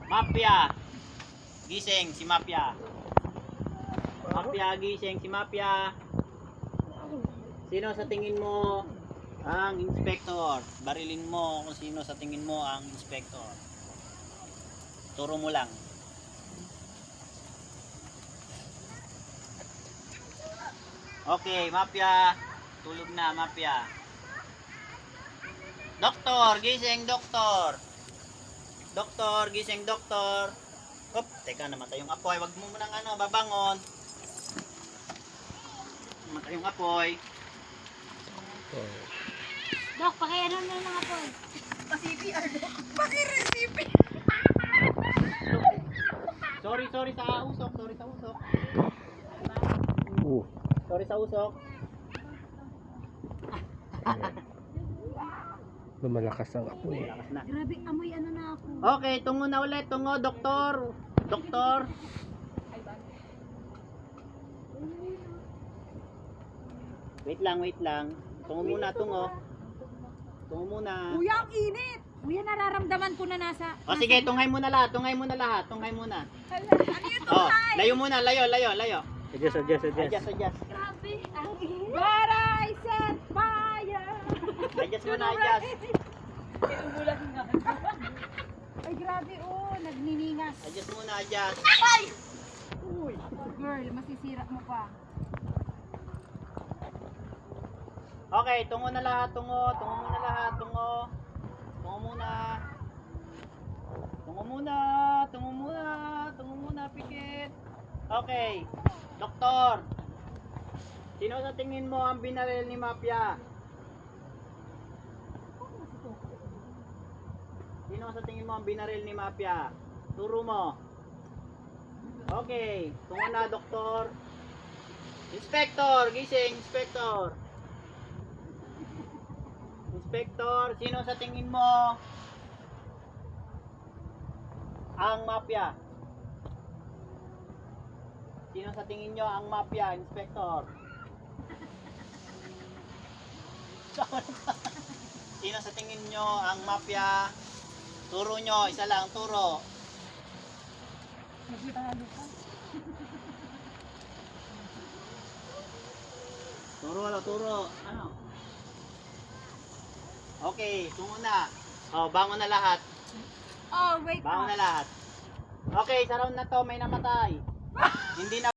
Mafia. Gising si Mafia. Mafia, gising si Mafia. Sino sa tingin mo ang inspector? Barilin mo kung sino sa tingin mo ang inspector. Turo mo lang. Okay, Mafia. Tulog na, Mafia. Doktor, gising, doktor. Doktor, gising, doktor. Hop, teka, namatay yung apoy. Wag mo munang babangon. Namatay yung apoy. Dok, pakiano na lang ako. Pa-CPR, Dok. Paki-recipe. Sorry sa usok. Sorry sa usok. Sorry sa usok. Lumalakas ang apoy. Lakas na. Grabe, amoy ano na ako. Okay, tungo na ulit. Tungo, doktor. Doktor. Wait lang. Tungo muna, tungo. Tungo muna. Kuya, ang init. Kuya, nararamdaman ko na nasa... O sige, tunghay mo na lahat. Tunghay muna. Ano yung Oh, tunay? layo muna, layo. Adjust. Adjust. Grabe, ang init. But I set fire. Adjust muna, adjust. Ay, grabe, oh, nagniningas. Adjust muna, adjust. Uy, girl, masisira mo pa. Okay, tungo na lahat, tungo. Tungo muna lahat, tungo. Tungo muna, pikit. Okay, doktor. Sino sa tingin mo ang binaril ni Mafia? Sino sa tingin mo ang binaril ni Mafia? Turo mo. Okay, tungo na, doktor. Inspector, gising, inspector. Inspector, sino sa tingin mo ang Mafia? Sino sa tingin nyo ang Mafia, inspector? Sino sa tingin nyo ang Mafia? Turo nyo, isa lang, turo. Turo. Ano? Okay, tungo na. Oh, bangon na lahat. Oh, wait. Bangon na lahat. Okay, sa round na to may namatay. Hindi na